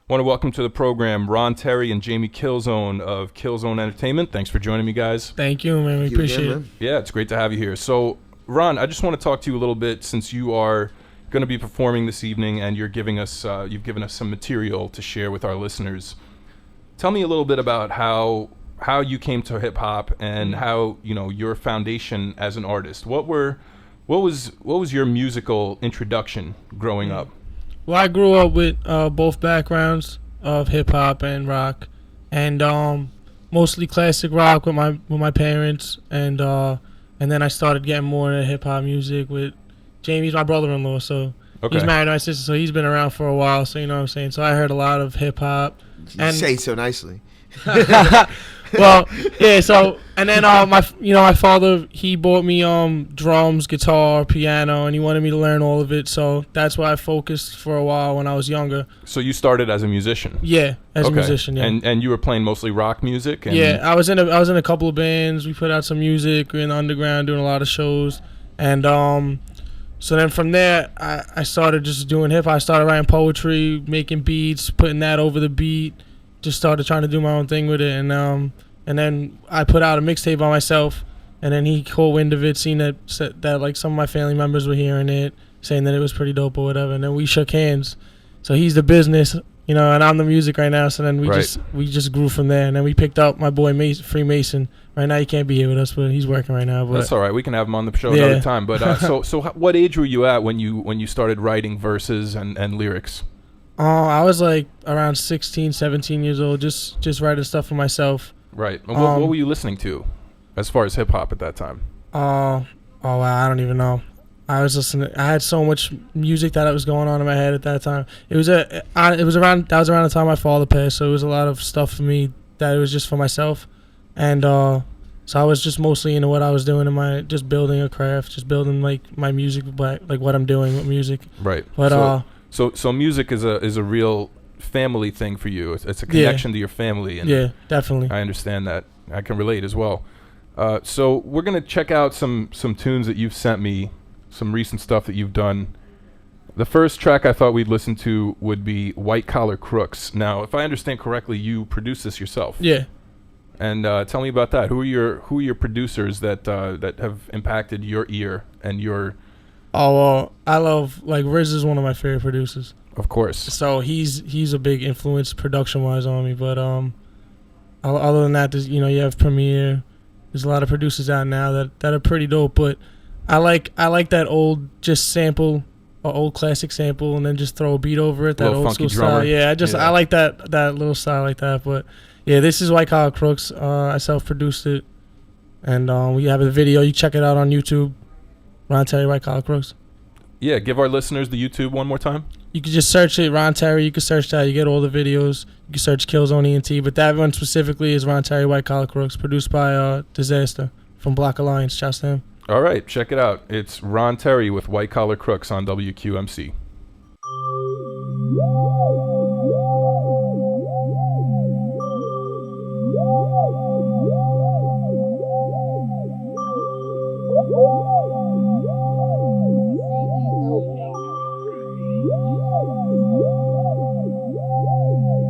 want to welcome to the program Ron, Teri, and Jamie Kilzone of Kilzone Entertainment. Thanks for joining me, guys. Thank you, man. We appreciate it. Yeah, it's great to have you here. So, Ron, I just want to talk to you a little bit since you are going to be performing this evening and you've given us some material to share with our listeners. Tell me a little bit about how you came to hip hop and how, your foundation as an artist. What was your musical introduction growing up? Well, I grew up with both backgrounds of hip hop and rock, and mostly classic rock with my parents, and then I started getting more into hip hop music with Jamie's my brother-in-law, so he's married to my sister, so he's been around for a while. So you know what I'm saying. So I heard a lot of hip hop. You say it so nicely. Well, yeah. So and then my father, he bought me drums, guitar, piano, and he wanted me to learn all of it. So that's why I focused for a while when I was younger. So you started as a musician? Yeah, as a musician. Yeah. And you were playing mostly rock music? Yeah, I was in a couple of bands. We put out some music. We were in the underground doing a lot of shows, and so then from there, I started just doing hip hop. I started writing poetry, making beats, putting that over the beat. Just started trying to do my own thing with it, and then I put out a mixtape by myself, and then he caught wind of it, seen that like some of my family members were hearing it, saying that it was pretty dope or whatever, and then we shook hands. So he's the business, and I'm the music right now. So then we just grew from there, and then we picked up my boy Freemason. Right now he can't be here with us, but he's working right now. But that's all right. We can have him on the show another time. But so what age were you at when you started writing verses and lyrics? I was like around 16, 17 years old, just writing stuff for myself. Right. And what were you listening to as far as hip hop at that time? Wow, I don't even know. I was listening. I had so much music that was going on in my head at that time. That was around the time my father passed, so it was a lot of stuff for me that it was just for myself. And so I was just mostly into what I was doing in just building a craft, just building like my music, like what I'm doing with music. Right. But So music is a real family thing for you. It's a connection to your family. And yeah, definitely. I understand that. I can relate as well. So we're gonna check out some tunes that you've sent me, some recent stuff that you've done. The first track I thought we'd listen to would be White Collar Crooks. Now, if I understand correctly, you produced this yourself. Yeah. And tell me about that. Who are your producers that have impacted your ear and your? Oh, well, I love, like, Riz is one of my favorite producers. Of course. So he's a big influence production-wise on me. But other than that, you have Premier. There's a lot of producers out now that are pretty dope. But I like that old just sample, or old classic sample, and then just throw a beat over it. That old school drummer. style. Yeah, I like that little style like that. But yeah, this is White Collar Crooks. I self-produced it, and we have a video. You check it out on YouTube. Ron Teri, White Collar Crooks. Yeah, give our listeners the YouTube one more time. You can just search it, Ron Teri. You can search that. You get all the videos. You can search Kilzone Ent. But that one specifically is Ron Teri, White Collar Crooks, produced by Disaster from Block Alliance. Shouts to him. All right, check it out. It's Ron Teri with White Collar Crooks on WQMC.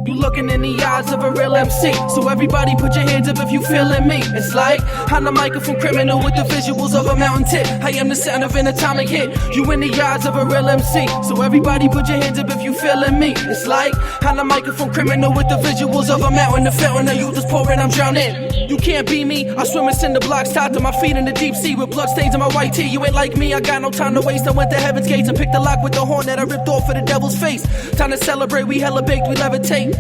Looking in the eyes of a real MC. So everybody put your hands up if you feeling me. It's like I'm the microphone criminal with the visuals of a mountain tip. I am the sound of an atomic hit. You in the eyes of a real MC. So everybody put your hands up if you feeling me. It's like I'm the microphone criminal with the visuals of a mountain. The fountain of you just pouring, I'm drowning. You can't be me. I swim in cinder blocks tied to my feet in the deep sea with blood stains on my white tee. You ain't like me. I got no time to waste. I went to heaven's gates and picked the lock with the horn that I ripped off for the devil's face. Time to celebrate. We hella baked. We levitate.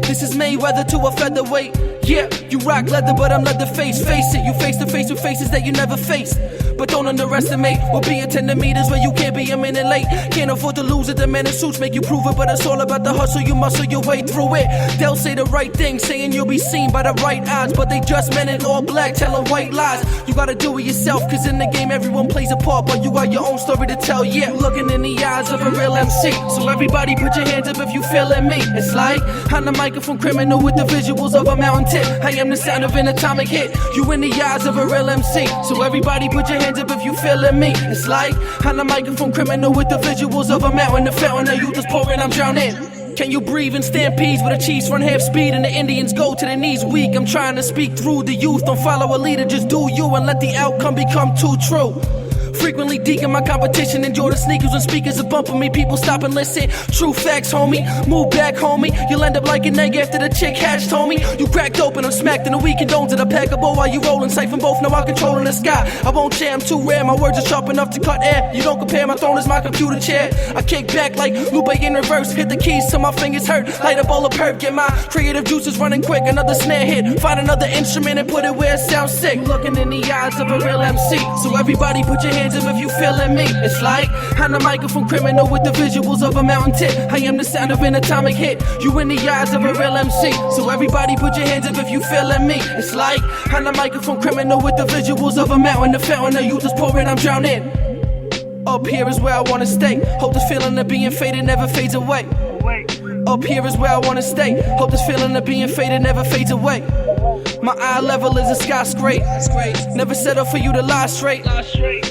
This is Mayweather to a featherweight. Yeah, you rock leather, but I'm leather face. Face it, you face to face with faces that you never faced. But don't underestimate, we'll be at 10 meters where you can't be a minute late. Can't afford to lose it, the men in suits make you prove it. But it's all about the hustle, you muscle your way through it. They'll say the right thing, saying you'll be seen by the right odds. But they just meant it all black, telling white lies. You gotta do it yourself, cause in the game everyone plays a part. But you got your own story to tell, yeah. Looking in the eyes of a real MC. So everybody put your hands up if you feeling me. It's like I'm the microphone criminal with the visuals of a mountain tip. I am the sound of an atomic hit. You in the eyes of a real MC. So everybody put your hands up if you feeling me. It's like I'm the microphone criminal with the visuals of a mountain. The fountain of you just pouring, I'm drowning. Can you breathe in stampedes where the Chiefs run half speed and the Indians go to their knees weak? I'm trying to speak through the youth. Don't follow a leader, just do you and let the outcome become too true. Frequently deacon my competition, enjoy the sneakers when speakers are bumping me. People stop and listen. True facts, homie. Move back, homie. You'll end up like an egg after the chick hatched, homie. You cracked open, I'm smacked in the week condones at a packable while you rolling. Siphon both, now I'm controlling the sky. I won't share, I'm too rare. My words are sharp enough to cut air. You don't compare, my throne is my computer chair. I kick back like Lupe in reverse. Hit the keys till my fingers hurt. Light a bowl of perp, get my creative juices running quick. Another snare hit. Find another instrument and put it where it sounds sick. Looking in the eyes of a real MC. So everybody put your hands up if you feeling me. It's like I'm the microphone criminal with the visuals of a mountain tip. I am the sound of an atomic hit. You in the eyes of a real MC. So everybody put your hands up if you feeling me. It's like I'm the microphone criminal with the visuals of a mountain. The fountain of youth is pouring, I'm drowning. Up here is where I wanna stay. Hope this feeling of being faded never fades away. Up here is where I wanna stay. Hope this feeling of being faded never fades away. My eye level is a skyscraper. Never settle for you to lie straight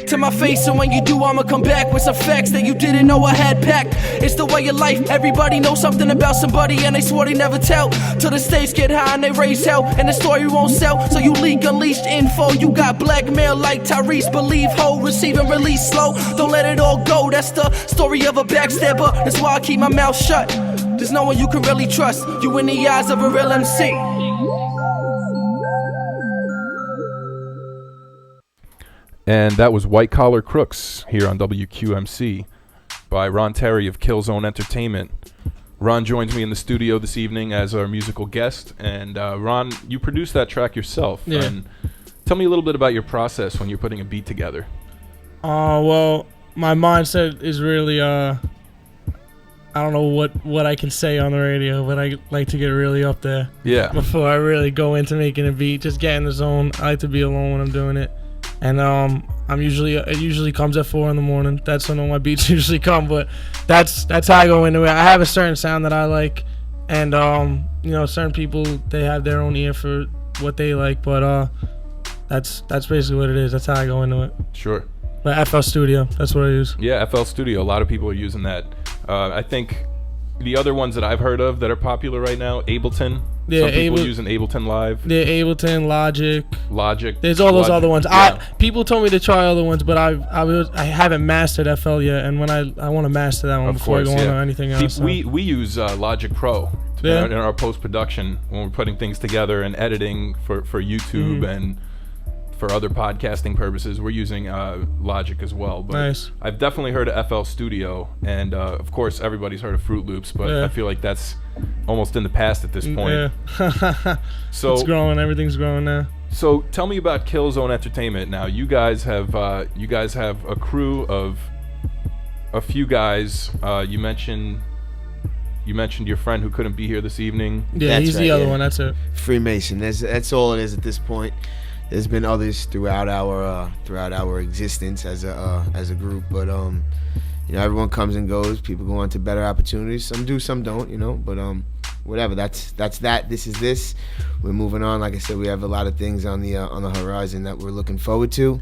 to my face, and when you do, I'ma come back with some facts that you didn't know I had packed. It's the way of life. Everybody knows something about somebody, and they swore they never tell. Till the stakes get high and they raise hell, and the story won't sell. So you leak unleashed info. You got blackmail like Tyrese. Believe ho, receive and release slow. Don't let it all go. That's the story of a backstabber. That's why I keep my mouth shut. There's no one you can really trust. You in the eyes of a real MC. And that was White Collar Crooks here on WQMC by Ron Teri of Kilzone Entertainment. Ron joins me in the studio this evening as our musical guest. And Ron, you produced that track yourself. Yeah. And tell me a little bit about your process when you're putting a beat together. Well, my mindset is really, I don't know what I can say on the radio, but I like to get really up there. Yeah. Before I really go into making a beat, just get in the zone. I like to be alone when I'm doing it. And it usually comes at 4 in the morning. That's when all my beats usually come. But that's how I go into it. I have a certain sound that I like, and certain people, they have their own ear for what they like. But that's basically what it is. That's how I go into it. Sure. But FL Studio, that's what I use. Yeah, FL Studio. A lot of people are using that. I think the other ones that I've heard of that are popular right now, Ableton. Yeah, some people using Ableton Live. Yeah, Ableton, Logic. There's all those other ones. Yeah. People told me to try other ones, but I haven't mastered FL yet, and when I want to master that one before I go on to anything else. We use Logic Pro in our post-production when we're putting things together and editing for YouTube and for other podcasting purposes. We're using Logic as well. But nice. I've definitely heard of FL Studio, and of course everybody's heard of Fruit Loops, but I feel like that's almost in the past at this point. Yeah. So it's growing. Everything's growing now. So tell me about Kilzone Entertainment. Now you guys have a crew of a few guys. You mentioned your friend who couldn't be here this evening. Yeah, That's he's right, the other yeah. one. That's it. Freemason. That's all it is at this point. There's been others throughout our existence as a group, but everyone comes and goes. People go on to better opportunities. Some do, some don't. But whatever. That's that. This is this. We're moving on. Like I said, we have a lot of things on the horizon that we're looking forward to,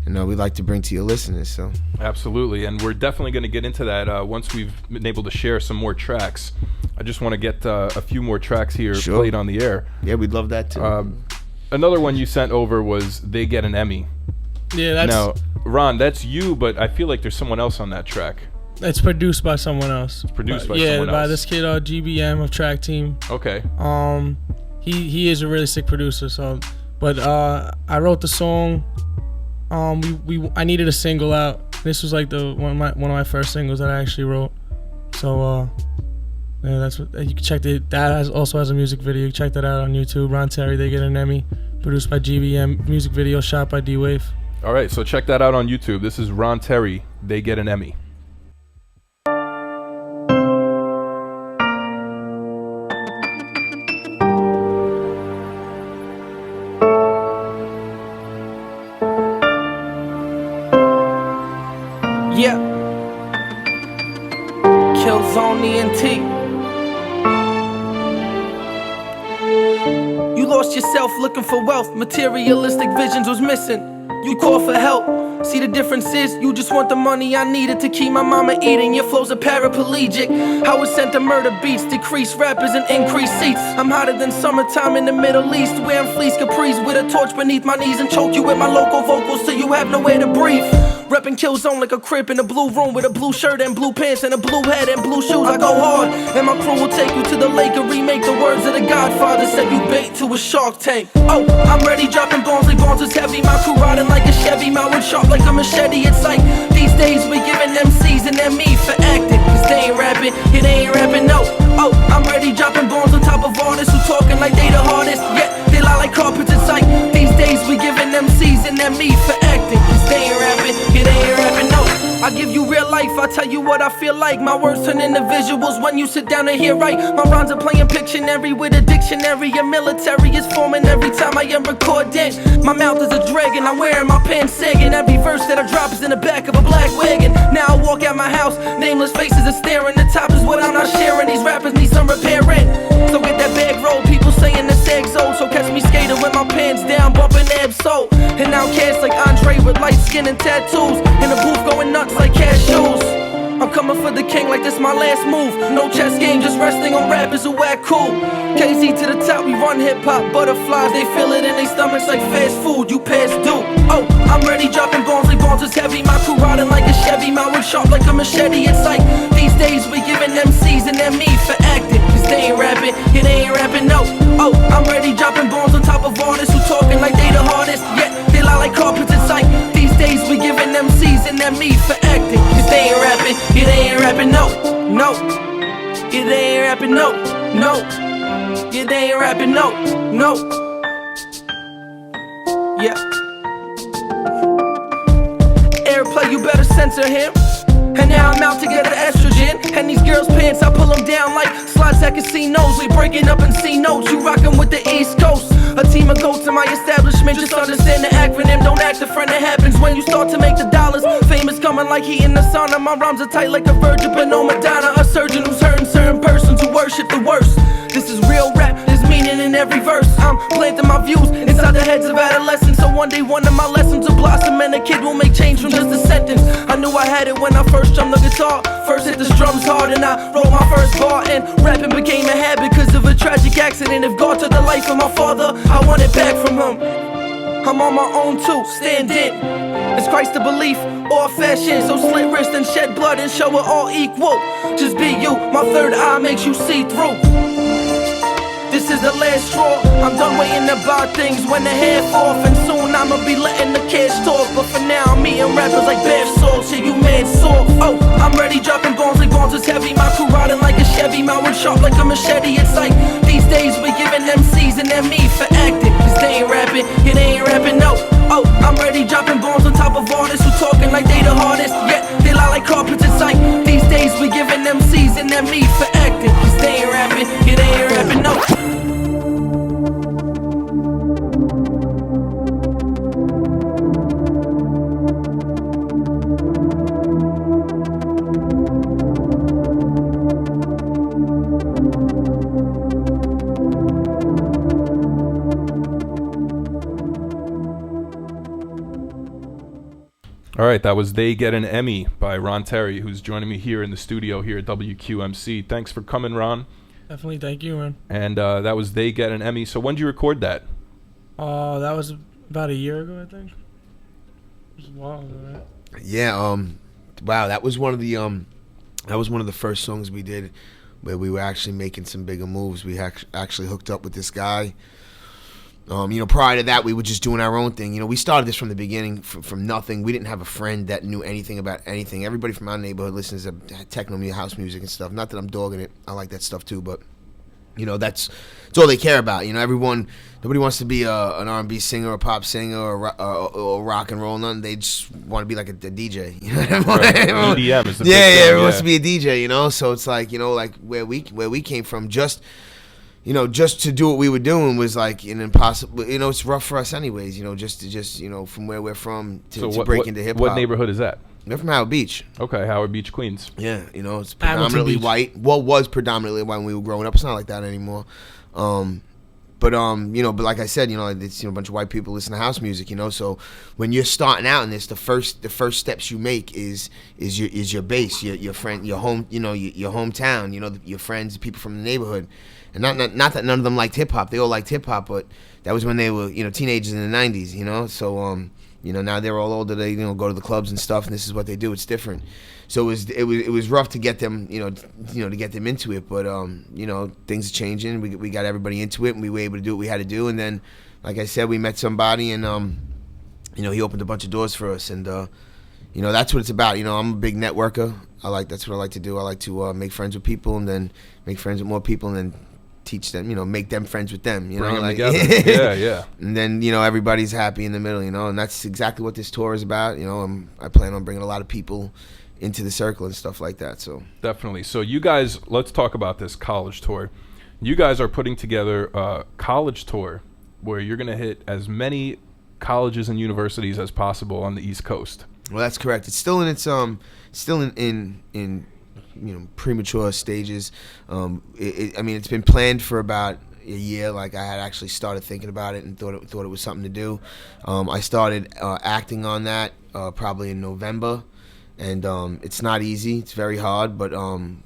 and we'd like to bring to your listeners. So absolutely, and we're definitely going to get into that once we've been able to share some more tracks. I just want to get a few more tracks here played on the air. Yeah, we'd love that too. Another one you sent over was They Get an Emmy. Yeah, that's... Now, Ron, that's you, but I feel like there's someone else on that track. It's produced by someone else. It's produced by someone else. someone Yeah, by else. this kid, GBM of Track Team. Okay. He is a really sick producer. So, but I wrote the song. I needed a single out. This was like one of my first singles that I actually wrote. So yeah, that's what you can check it. That also has a music video. You can check that out on YouTube. Ron Teri, They Get an Emmy, produced by GBM. Music video shot by D-Wave. All right, so check that out on YouTube. This is Ron Teri, They Get an Emmy. Yeah. Kilzone Ent. You lost yourself looking for wealth. Materialistic visions was missing. you call for help. See the difference is, you just want the money I needed to keep my mama eating. Your flows are paraplegic. How it sent to murder beats, decrease rappers and increase seats. I'm hotter than summertime in the Middle East, wearing fleece capris with a torch beneath my knees and choke you with my local vocals till you have nowhere to breathe. Reppin' Kilzone like a crib in a blue room with a blue shirt and blue pants and a blue head and blue shoes. I go hard, and my crew will take you to the lake and remake the words of the Godfather. Said you bait to a shark tank. Oh, I'm ready, dropping bombs like bombs is heavy. My crew riding like a Chevy, my wood sharp like a machete. It's like these days we giving MCs an Emmy for acting, cause they ain't rapping, yeah, they ain't rapping, no. Oh, I'm ready, dropping bombs on top of artists who talking like they the hardest. Yeah, they lie like carpets. It's like these days we giving MCs an Emmy for acting, cause they ain't rapping, yeah, they ain't rapping, no. I give you real life, I tell you what I feel like. My words turn into visuals when you sit down and hear right. My rhymes are playing Pictionary with a dictionary. A military is forming every time I am recording. My mouth is a dragon, I'm wearing my pants sagging. Every verse that I drop is in the back of a black wagon. Now I walk out my house, nameless faces are staring. The top is what I'm not sharing, these rappers need some repairing. So get that bag roll, people saying the sag's old. So catch me skating with my pants down, bumping Absol. And now cast like Andre with light skin and tattoos. In the booth going nuts like cashews. I'm coming for the king like this my last move. No chess game, just resting on rappers who act cool. KZ to the top, we run hip-hop. Butterflies, they feel it in their stomachs like fast food, you past due. Oh, I'm ready, dropping bombs like bombs is heavy. My crew riding like a Chevy, my wood sharp like a machete. It's like these days we giving MCs an Emmy for acting, cause they ain't rapping, yeah, they ain't rapping, no. Oh, I'm ready, dropping bombs on top of artists who talking like they the hardest. Yeah, they lie like carpets. It's like these days we giving MCs an Emmy for acting, cause they ain't rapping, yeah, they ain't rapping, no, no. Yeah, they ain't rapping, no, no. Yeah, they ain't rapping, no, no. Yeah. Airplay, you better censor him. And now I'm out to get the estrogen. And these girls' pants, I pull them down like slides at casinos. We breaking up in C notes, you rockin' with the East Coast. A team of goats in my establishment, just understand the acronym. Don't act a friend, it happens when you start to make the dollars. Fame is coming like heat in the sauna. My rhymes are tight like a virgin, but no Madonna. A surgeon who's hurting certain persons who worship the worst. This is real rap, there's meaning in every verse. I'm planting my views inside the heads of adolescents. So one day one of my lessons will blossom and a kid will make change from just a sentence. I knew I had it when I first drummed the guitar. First hit the strums hard and I wrote my first bar. And rapping became a habit because of a tragic accident. If God took the life of my father, I want it back from him. I'm on my own too, stand in. Is Christ the belief or fashion? So slit wrist and shed blood and show it all equal. Just be you, my third eye makes you see through. This is the last straw, I'm done waiting to buy things when they're half off. And soon I'ma be letting the cash talk. But for now I'm eating rappers like bath salts, yeah, you mad sore. Oh, I'm ready, dropping bombs like bombs is heavy. My crew riding like a Chevy, my wood sharp like a machete. It's like these days we giving MCs an Emmy for acting, cause they ain't rapping, yeah, they ain't rapping, no. Oh, I'm ready, dropping bombs on top of artists who talking like they the hardest. Yeah, they lie like carpets. It's like these days we giving MCs an Emmy for acting, cause they ain't rapping, yeah, they ain't rapping, no. All right, that was They Get An Emmy by Ron Teri, who's joining me here in the studio here at WQMC. Thanks for coming, Ron. Definitely, thank you, man. And that was They Get An Emmy. So when did you record that? That was about a year ago, I think. It was a while ago, right? Yeah, wow, that was one of the first songs we did where we were actually making some bigger moves. We actually hooked up with this guy. Prior to that, we were just doing our own thing. We started this from the beginning, from nothing. We didn't have a friend that knew anything about anything. Everybody from our neighborhood listens to techno music, house music and stuff. Not that I'm dogging it. I like that stuff too, but that's all they care about. Nobody wants to be an R&B singer or pop singer or rock and roll. None. They just want to be like a DJ. Right. EDM is the big thing, everyone wants to be a DJ. So it's like where we came from, just to do what we were doing was like an impossible. It's rough for us anyways. Just from where we're from to break into hip hop. What neighborhood is that? We're from Howard Beach. Okay, Howard Beach, Queens. Yeah, it's predominantly white. Well, was predominantly white when we were growing up. It's not like that anymore. but like I said, it's a bunch of white people listen to house music, So when you're starting out in this, the first steps you make is your base, your friend, your home, your hometown, your friends, people from the neighborhood, and not that none of them liked hip hop. They all liked hip hop, but that was when they were teenagers in the '90s, So now they're all older. They go to the clubs and stuff, and this is what they do. It's different. So it was rough to get them to get them into it, but things are changing. We got everybody into it, and we were able to do what we had to do. And then, like I said, we met somebody, and he opened a bunch of doors for us, and that's what it's about. I'm a big networker. That's what I like to do. I like to make friends with people, and then make friends with more people, and then teach them, make them friends with them, bring them together. Yeah. And then everybody's happy in the middle, and that's exactly what this tour is about. I plan on bringing a lot of people into the circle and stuff like that. So definitely. So you guys, let's talk about this college tour. You guys are putting together a college tour where you're going to hit as many colleges and universities as possible on the East Coast. Well, that's correct. It's still in its premature stages. It's been planned for about a year. Like, I had actually started thinking about it and thought it was something to do. I started acting on that probably in November. And it's not easy. It's very hard, but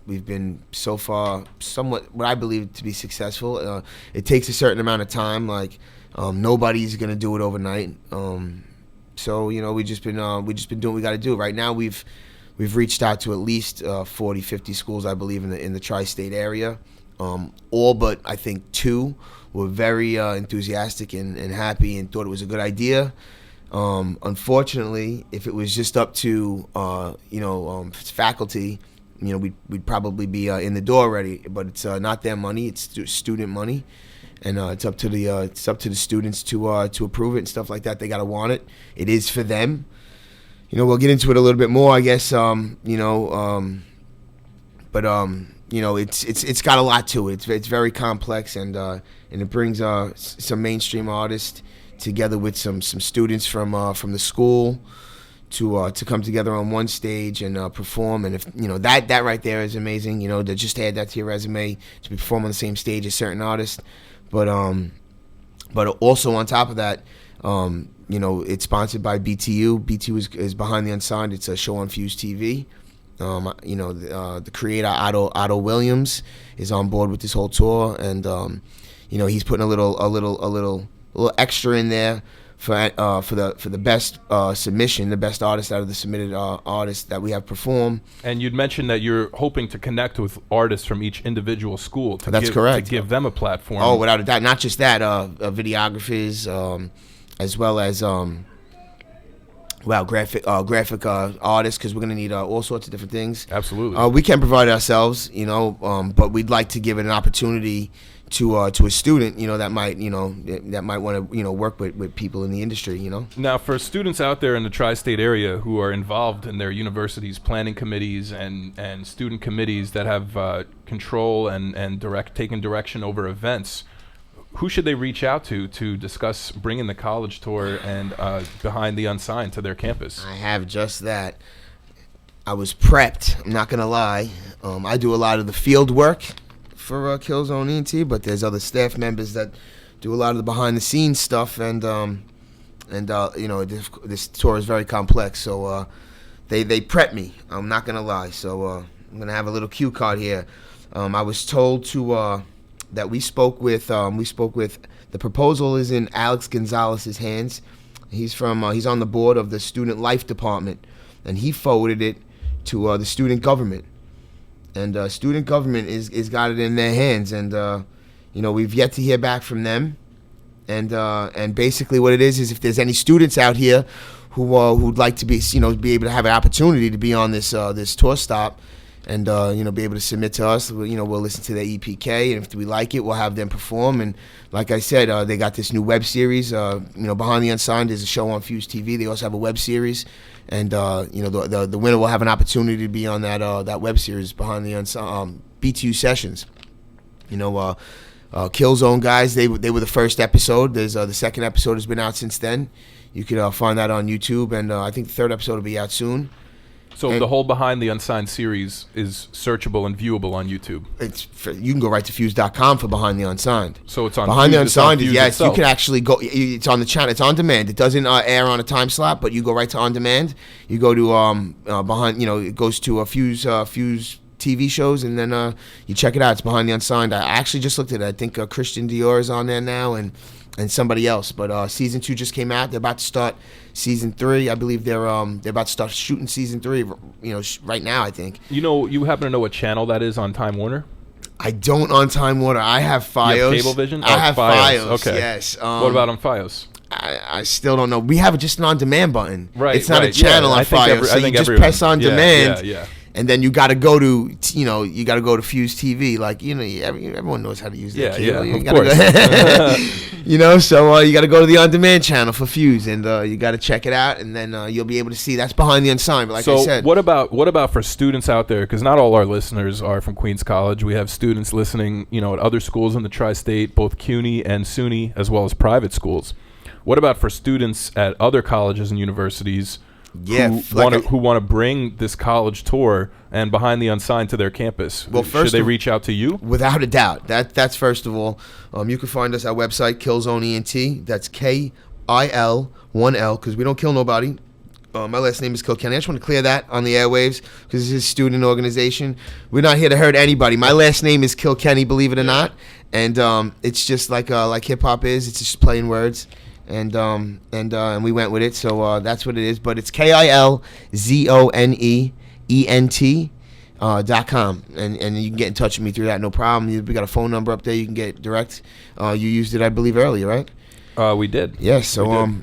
we've been so far somewhat what I believe to be successful. It takes a certain amount of time. Like, nobody's gonna do it overnight. So we just been doing what we got to do. Right now we've reached out to at least 40, 50 schools, I believe, in the tri-state area. All but I think 2 were very enthusiastic and happy and thought it was a good idea. Unfortunately, if it was just up to faculty, we'd probably be in the door already. But it's not their money; it's student money, and it's up to the students to approve it and stuff like that. They gotta want it. It is for them. We'll get into it a little bit more, I guess. It's got a lot to it. It's very complex, and it brings some mainstream artists together with some students from the school to come together on one stage and perform. And if that right there is amazing, to just add that to your resume, to perform on the same stage as certain artists. But also on top of that, it's sponsored by BTU. BTU is behind the unsigned. It's a show on Fuse TV. The creator Otto Williams is on board with this whole tour, and he's putting a little extra in there for the best submission, the best artist out of the submitted artists that we have perform. And you'd mentioned that you're hoping to connect with artists from each individual school. That's correct. To give them a platform. Oh, without a doubt. Not just that, videographers, as well as graphic artists, because we're going to need all sorts of different things. Absolutely. We can provide ourselves, but we'd like to give it an opportunity to a student, that might want to work with people in the industry, Now, for students out there in the tri-state area who are involved in their universities' planning committees and student committees that have control and taken direction over events, who should they reach out to discuss bringing the college tour and Behind the Unsigned to their campus? I have just that. I was prepped. I'm not gonna lie. I do a lot of the field work for Kilzone Ent, but there's other staff members that do a lot of the behind-the-scenes stuff, and this tour is very complex. So they prep me. I'm not gonna lie. So I'm gonna have a little cue card here. I was told that we spoke with the proposal is in Alex Gonzalez's hands. He's on the board of the student life department, and he forwarded it to the student government. And student government is got it in their hands, and we've yet to hear back from them. And basically what it is if there's any students out here who'd like to be able to have an opportunity to be on this tour stop, and be able to submit to us, we'll listen to their EPK, and if we like it, we'll have them perform. And like I said, they got this new web series. Behind the Unsigned is a show on Fuse TV. They also have a web series, and the winner will have an opportunity to be on that web series, Behind the Unsigned, BTU Sessions. Kilzone guys, they were the first episode. There's the second episode has been out since then. You can find that on YouTube, and I think the third episode will be out soon. So the whole Behind the Unsigned series is searchable and viewable on YouTube. You can go right to Fuse.com for Behind the Unsigned. So it's on Behind the Fuse, it's on Unsigned. Fuse Yes, itself. you can actually go. It's on the channel. It's on demand. It doesn't air on a time slot, but you go right to on demand. You go to behind. It goes to a Fuse TV shows, and then you check it out. It's Behind the Unsigned. I actually just looked at it. I think Christian Dior is on there now, and somebody else. But season 2 just came out. They're about to start season 3. I believe they're about to start shooting season 3. Right now, I think. You happen to know what channel that is on Time Warner? I don't on Time Warner. I have Fios. You have Cablevision? I have Fios. Okay. Yes. What about on Fios? I still don't know. We have just an on-demand button. Right. It's not a channel on Fios. So you just press on demand. Yeah. And then you got to go to Fuse TV. Like, everyone knows how to use that. Yeah, You of gotta course. So you got to go to the on-demand channel for Fuse, and you got to check it out, and then you'll be able to see. That's Behind the Unsigned. But like I said, what about for students out there? Because not all our listeners are from Queens College. We have students listening, at other schools in the tri-state, both CUNY and SUNY, as well as private schools. What about for students at other colleges and universities? Who want to bring this college tour and Behind the Unsigned to their campus? Well, should they reach out to you? Without a doubt. That's first of all. You can find us at our website, Kilzone Ent. That's KIL 1L, because we don't kill nobody. My last name is Kilkenny. I just want to clear that on the airwaves because this is a student organization. We're not here to hurt anybody. My last name is Kilkenny, believe it or not, and it's just like hip hop is. It's just playing words. And we went with it, so that's what it is. But it's KilzoneEnt.com, and you can get in touch with me through that, no problem. We got a phone number up there. You can get direct. You used it, I believe, earlier, right? We did. Yes. So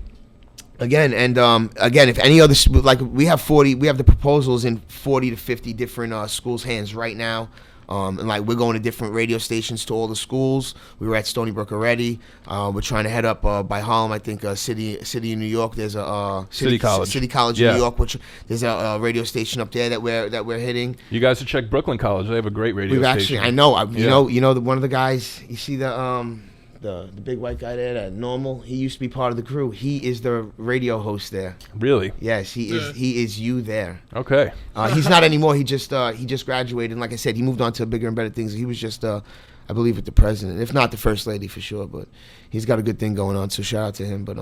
again, if any other we have the proposals in 40 to 50 different schools' hands right now. And we're going to different radio stations to all the schools. We were at Stony Brook already. We're trying to head up by Harlem. I think city in New York. There's a City College in New York, which there's a radio station up there that we're hitting. You guys should check Brooklyn College. They have a great radio station. I know. One of the guys. You see the big white guy there, that Normal. He used to be part of the crew. He is the radio host there. Really? Yes, he is. He is you there. Okay. He's not anymore. He just graduated, and like I said, he moved on to bigger and better things. He was just, I believe, with the president, if not the first lady for sure. But he's got a good thing going on. So shout out to him. But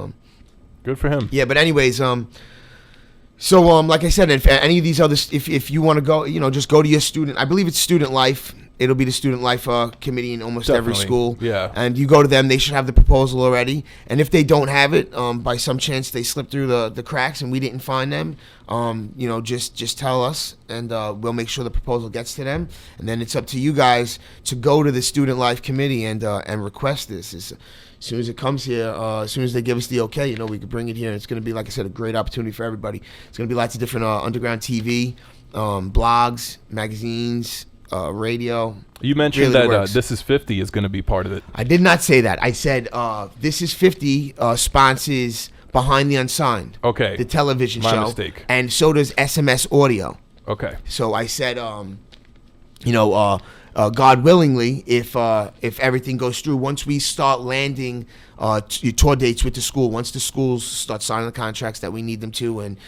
good for him. Yeah. But anyways, so like I said, if any of these others, if you want to go, just go to your student. I believe it's Student Life. It'll be the Student Life Committee in almost every school. Yeah. And you go to them, they should have the proposal already. And if they don't have it, by some chance they slipped through the cracks and we didn't find them, just tell us, and we'll make sure the proposal gets to them. And then it's up to you guys to go to the Student Life Committee and request this. As soon as it comes here, as soon as they give us the okay, we could bring it here. It's going to be, like I said, a great opportunity for everybody. It's going to be lots of different underground TV, blogs, magazines, radio. You mentioned really that This Is 50 is going to be part of it. I did not say that. I said This Is 50 sponsors Behind the Unsigned. Okay. The television show. My mistake. And so does SMS Audio. Okay. So I said, God willingly, if everything goes through, once we start landing tour dates with the school, once the schools start signing the contracts that we need them to, and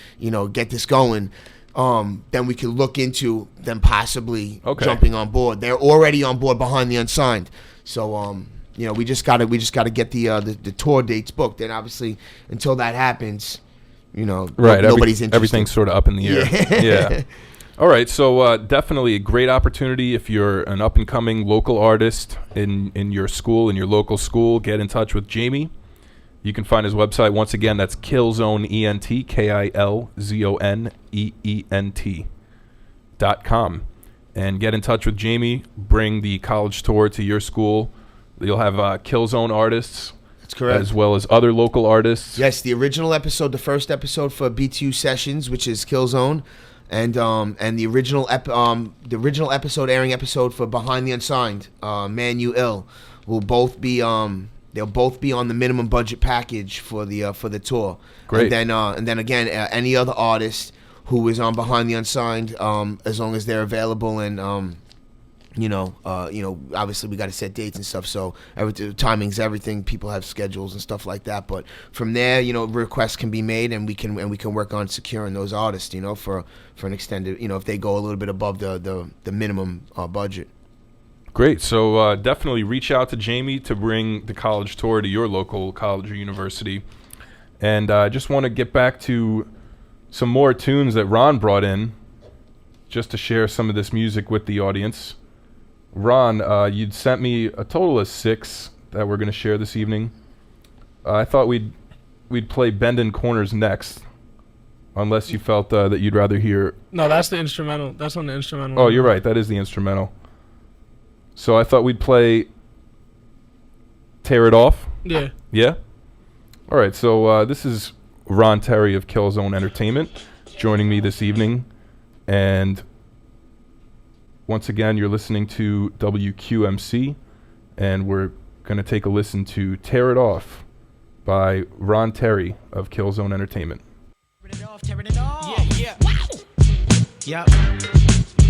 get this going, then we can look into them possibly jumping on board. They're already on board Behind the Unsigned. So we just gotta get the tour dates booked. And obviously, until that happens, nobody's interested. Everything's sort of up in the air. Yeah. All right, so definitely a great opportunity if you're an up-and-coming local artist in your school, in your local school. Get in touch with Jamie. You can find his website. Once again, that's Kilzone Ent, KilzoneEent.com. And get in touch with Jamie. Bring the college tour to your school. You'll have Kilzone artists. That's correct. As well as other local artists. Yes, the original episode, the first episode for BTU Sessions, which is Kilzone, and the original episode, airing episode for Behind the Unsigned, Man You Ill, will both be they'll both be on the minimum budget package for the tour. Great. And then again, any other artist who is on Behind the Unsigned, as long as they're available and Obviously we got to set dates and stuff. So timing's everything. People have schedules and stuff like that. But from there, requests can be made, and we can work on securing those artists, for an extended, if they go a little bit above the minimum budget. Great. So definitely reach out to Jamie to bring the college tour to your local college or university. And I just want to get back to some more tunes that Ron brought in, just to share some of this music with the audience. Ron, you'd sent me a total of 6 that we're going to share this evening. I thought we'd play Bendin' Corners next, unless you felt that you'd rather hear... No, that's the instrumental. That's on the instrumental. Oh, you're right. That is the instrumental. So I thought we'd play Tear It Off. Yeah. Yeah? All right, so this is Ron Teri of Kilzone Entertainment joining me this evening. And once again, you're listening to WQMC, and we're going to take a listen to Tear It Off by Ron Teri of Kilzone Entertainment. Tearing it off. Yeah. Wow. Yep.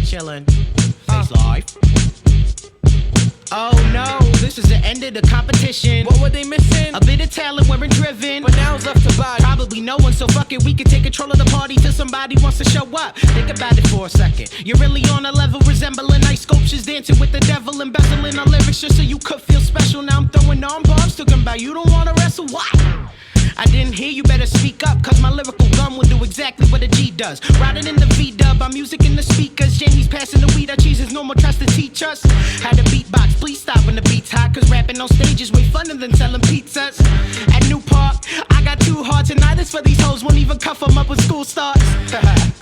Chillin'. Face life. Oh no, this is the end of the competition. What were they missing? A bit of talent weren't driven, But now it's left to buy. probably no one, so fuck it, we can take control of the party till somebody wants to show up. Think about it for a second. You're really on a level resembling ice sculptures, dancing with the devil, embezzling our lyrics just so you could feel special. Now I'm throwing on bombs, talking about you don't wanna wrestle. What? I didn't hear you, better speak up, cause my lyrical gun will do exactly what a G does. Riding in the V-dub, I'm music in the speakers. Jamie's passing the weed, our cheese is no more trust to teach us. Had a beatbox, please stop when the beat's hot, cause rapping on stage is way funner than selling pizzas. At New Park, I got 2 hard tinnitus for these hoes, won't even cuff them up when school starts.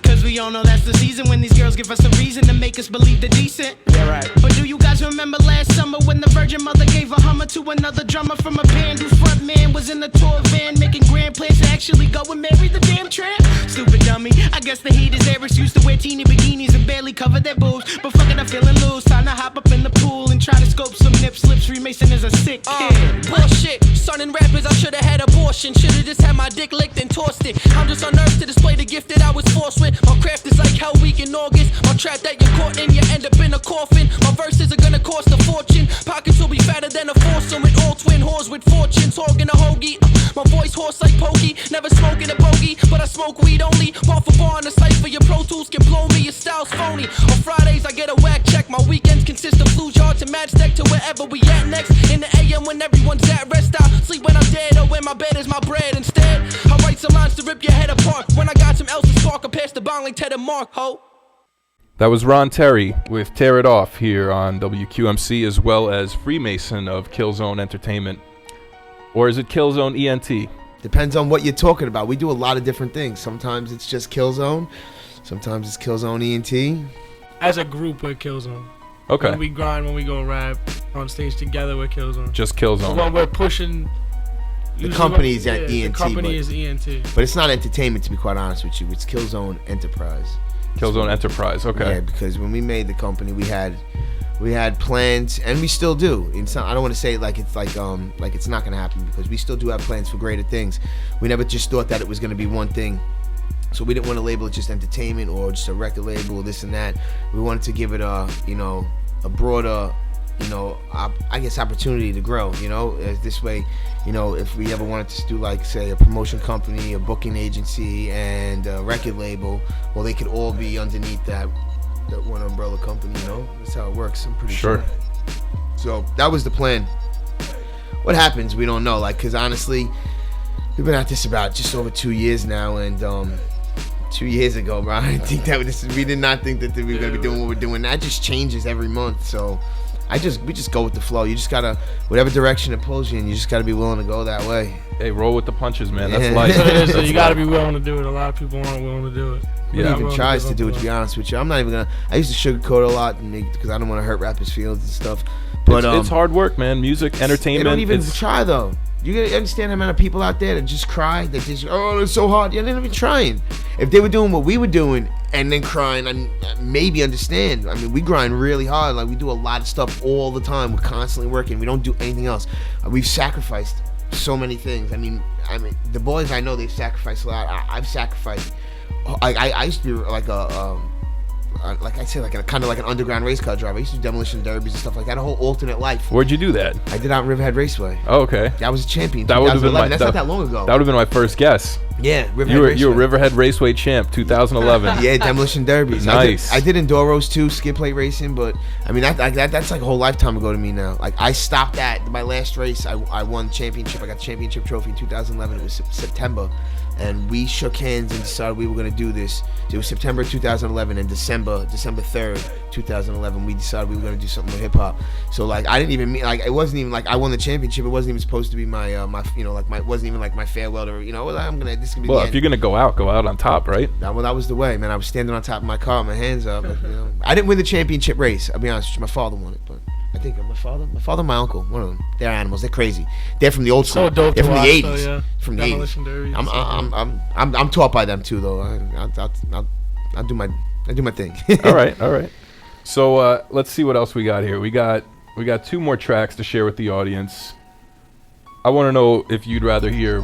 Cause we all know that's the season when these girls give us a reason to make us believe they're decent. Yeah, right. But do you guys remember last summer when the Virgin Mother gave a Hummer to another drummer from a band whose front man was in the tour van making grand plans to actually go and marry the damn tramp? Stupid dummy, I guess the heat is their excuse to wear teeny bikinis and barely cover their boobs. But fuck it, I'm feeling loose, time to hop up in the pool and try to scope some nip slips. Freemason is a sick kid. Bullshit, son rappers, I should've had abortion. Should've just had my dick licked and tossed it. I'm just on earth to display the gift that I was forced with. My craft is like Hell Week in August. My trap that you're caught in, you end up in a coffin. My verses are gonna cost a fortune. Pockets will be fatter than a foursome with all twin whores with fortunes. Hogging a hoagie. My voice hoarse like pokey. Never smoking a bogey, but I smoke weed only. Bar for bar on the cipher, your Pro Tools can blow me. Your style's phony. On Fridays I get a whack check. My weekends consist of flu jar to match deck to wherever we at next. In the AM when everyone's at rest, I sleep when I'm dead or when my bed is my bread. Instead, I write some lines to rip your head apart. When I got some else to spark, I pass the bong like Ted and Mark, ho. That was Ron Teri with Tear It Off here on WQMC, as well as Freemason of Kilzone Entertainment. Or is it Kilzone Ent? Depends on what you're talking about. We do a lot of different things. Sometimes it's just Kilzone. Sometimes it's Kilzone Ent. As a group, we're Kilzone. Okay. When we grind, when we go rap on stage together, we're Kilzone. Just Kilzone. When we're pushing... The company is at The ENT. company is ENT. But it's not entertainment, to be quite honest with you. It's Kilzone Enterprise. Kilzone Enterprise, okay. Yeah, because when we made the company, we had plans, and we still do. It's not, I don't want to say it like it's not gonna happen, because we still do have plans for greater things. We never just thought that it was gonna be one thing, so we didn't want to label it just entertainment or just a record label or this and that. We wanted to give it a broader, I guess, opportunity to grow. This way, if we ever wanted to do, like, say, a promotion company, a booking agency, and a record label, well, they could all be underneath that one umbrella company. That's how it works. I'm pretty sure. So that was the plan. What happens, we don't know. Because honestly, we've been at this about just over 2 years now, and 2 years ago, bro, I didn't think we did not think that we were gonna be doing what we're doing. That just changes every month. So we just go with the flow. You just gotta, whatever direction it pulls you in, you just gotta be willing to go that way. Hey, roll with the punches, man. That's life. So you gotta be willing to do it. A lot of people aren't willing to do it. Yeah, even tries to do it, to be honest with you. I'm not even gonna. I used to sugarcoat a lot because I don't want to hurt rappers' feelings and stuff. But it's hard work, man. Music, entertainment. They don't even try though. You gotta understand the amount of people out there that just cry. That just, it's so hard. Yeah, they're not even trying. If they were doing what we were doing and then crying, I maybe understand. I mean, we grind really hard. Like, we do a lot of stuff all the time. We're constantly working. We don't do anything else. We've sacrificed so many things. I mean, the boys I know, they've sacrificed a lot. I've sacrificed. I used to be like a like I said, like a kind of like an underground race car driver. I used to do demolition derbies and stuff like that. A whole alternate life. Where'd you do that? I did out in Riverhead Raceway. Oh, okay. I was a champion. That would have been That's not that long ago. That would have been my first guess. Yeah, Riverhead Raceway. You were Riverhead Raceway champ, 2011. Yeah, demolition derbies. Nice. I did enduros too, skid plate racing, but I mean that's like a whole lifetime ago to me now. Like I stopped at my last race. I won championship. I got the championship trophy in 2011. It was September, and we shook hands and decided we were gonna do this. It was September 2011, and December 3rd, 2011, we decided we were gonna do something with hip hop. So like I didn't even mean like it wasn't even like I won the championship. It wasn't even supposed to be my wasn't even like my farewell to this could be. Well, the if end. you're gonna go out on top, right? That was the way, man. I was standing on top of my car, with my hands up. I didn't win the championship race. I'll be honest with you. My father won it, but I think my father, and my uncle, one of them. They're animals. They're crazy. They're from the old school. So dope. They're from the watch, 80s. though, yeah. From the Demolition 80s. derby. I'm taught by them too, though. I'll do my thing. All right. So let's see what else we got here. We got 2 more tracks to share with the audience. I want to know if you'd rather hear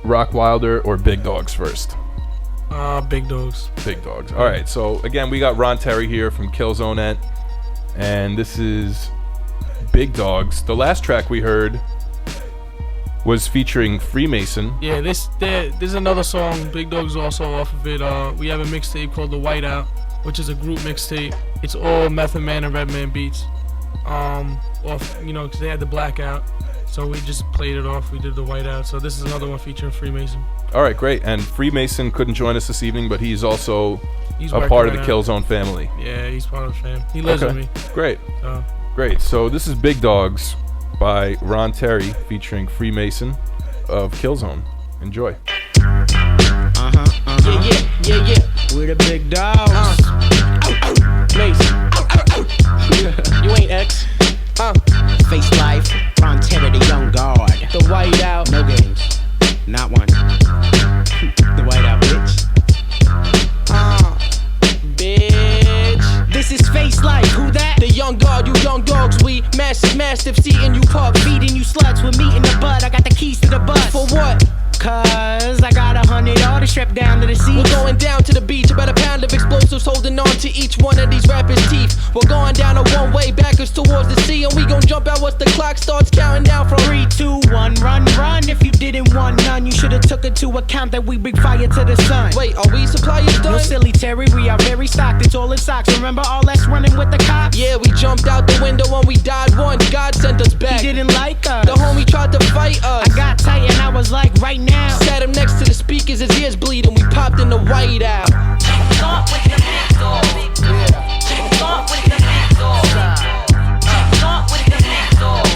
Rockwilder or Big Dogs first. Big Dogs. Big Dogs. All right. So again, we got Ron Teri here from Kilzone Ent, and this is Big Dogs. The last track we heard was featuring Freemason. Yeah, there's another song. Big Dogs also off of it. We have a mixtape called the Whiteout, which is a group mixtape. It's all Method Man and Redman beats. Because they had the Blackout, so we just played it off. We did the Whiteout. So this is another one featuring Freemason. All right, great. And Freemason couldn't join us this evening, but he's also a part of the Kilzone family. Yeah, he's part of the fam. He lives with me. Great. So. Great. So this is Big Dogs by Ron Teri featuring Freemason of Kilzone. Enjoy. Yeah. We're the big dogs. Mason. You ain't X. Face life. Ron Teri, the young guard. The Whiteout. No games. Not one. The Whiteout, bitch. Bitch. This is face life. Who that? The young guard, you young dogs. We massive mastiffs eating you pup. Feeding you sluts with meat in the bud. I got the keys to the bus. For what? Cause I got 100 orders strapped down to the seat. We're going down to the beach, about a pound of explosives holding on to each one of these rappers' teeth. We're going down a one-way backwards towards the sea, and we gon' jump out once the clock starts counting down from 3, 2, 1, run. If you didn't want none, you should've took into account that we bring fire to the sun. Wait, are we suppliers done? No silly Terry, we are very stocked. It's all in socks. Remember all us running with the cops? Yeah, we jumped out the window when we died once. God sent us back. He didn't like us. The homie tried to fight us. I got tight and I was like, right now. Sat him next to the speakers, his ears bleeding. We popped in the Whiteout. Start with the big dog. Start with the big dog. Start with the big dog.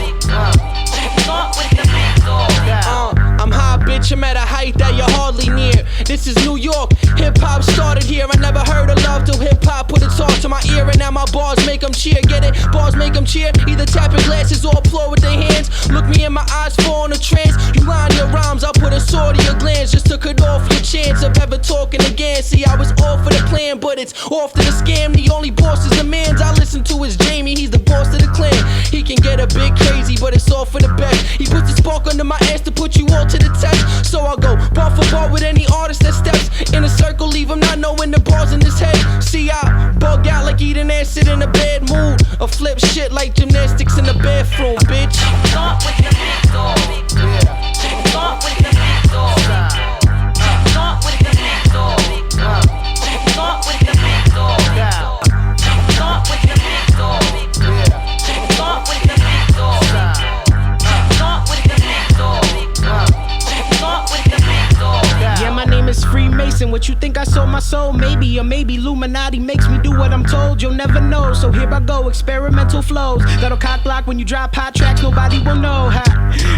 Start with the big dog. I'm high, bitch. I'm at a height that you're hardly near. This is New York. Hip hop started here. I never heard of love till hip hop put its heart to my ear, and now my bars make them cheer. Get it? Bars make them cheer. Either tapping glasses or applaud with their hands. Look me in my eyes, fall in a trance. You line your rhymes, I'll put a sword in your glands just to cut off your chance of ever talking again. See, I was all for the plan, but it's off to the scam. The only boss is the man's I listen to is Jamie. He's the boss of the clan. He can get a bit crazy, but it's all for the best. He puts a spark under my ass to put you all to the test. So I'll go bar for bar with any artist that steps in a circle, leave him not knowing the bars in his head. See, I bug out like eating acid in a bad mood, or flip shit like gymnastics in the bathroom, bitch. Start with the big dog. Start with the big dog. Start with the big dog. Start with the big dog. Start with the big dog. Start with the big dog. Start with the big dog. Start with the big dog. Yeah, my name is Freemason. What you think I sold my soul? Maybe, or maybe Illuminati makes me do what I'm told. You'll never know, so here I go. Experimental flows that'll cock block when you drop hot tracks. Nobody will know how.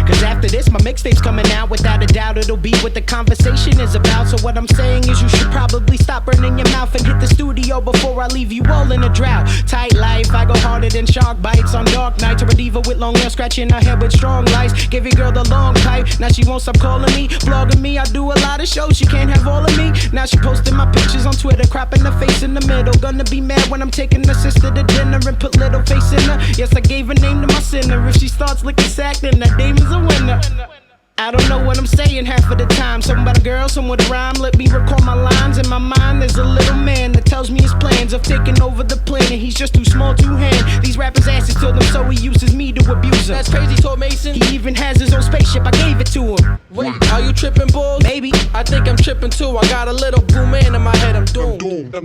Cause after this, my mixtape's coming out. Without a doubt, it'll be what the conversation is about. So what I'm saying is you should probably stop burning your mouth and hit the studio before I leave you all in a drought. Tight life, I go harder than shark bites on dark nights. Or a diva with long hair scratching her head with strong lights. Give your girl the long pipe, now she won't stop calling me, blogging me. I do a lot of shows, she can't have all of me. Now she posting my pictures on Twitter, cropping her face in the middle. Gonna be mad when I'm taking her sister to dinner and put little face in her. Yes, I gave her name to my sinner. If she starts licking sack, then that dame is a winner. I don't know what I'm saying half of the time. Something about a girl, some with a rhyme. Let me recall my lines. In my mind, there's a little man that tells me his plans of taking over the planet. He's just too small to hand. These rappers' asses told him, so he uses me to abuse him. That's crazy, Todd Mason. He even has his own spaceship. I gave it to him. Wait, are you tripping, balls? Maybe. I think I'm tripping too. I got a little blue man in my head. I'm doomed.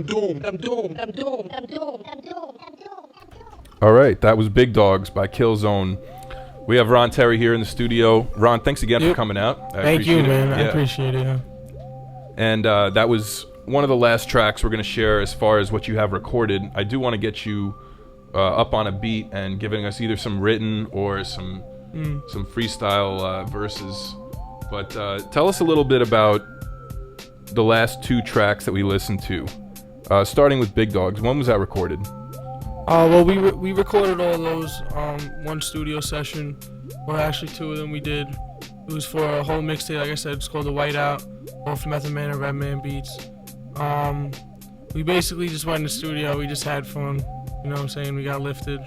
All right, that was Big Dogs by Kilzone. We have Ron Teri here in the studio. Ron, thanks again for coming out. Thank you, man. Yeah. I appreciate it. Yeah. And that was one of the last tracks we're going to share as far as what you have recorded. I do want to get you up on a beat and giving us either some written or some freestyle verses. But tell us a little bit about the last 2 tracks that we listened to. Starting with Big Dogs. When was that recorded? Well, we recorded all those one studio session. Well, actually 2 of them we did. It was for a whole mixtape. Like I said, it's called the Whiteout, both Method Man and Redman beats. We basically just went in the studio. We just had fun. You know what I'm saying? We got lifted.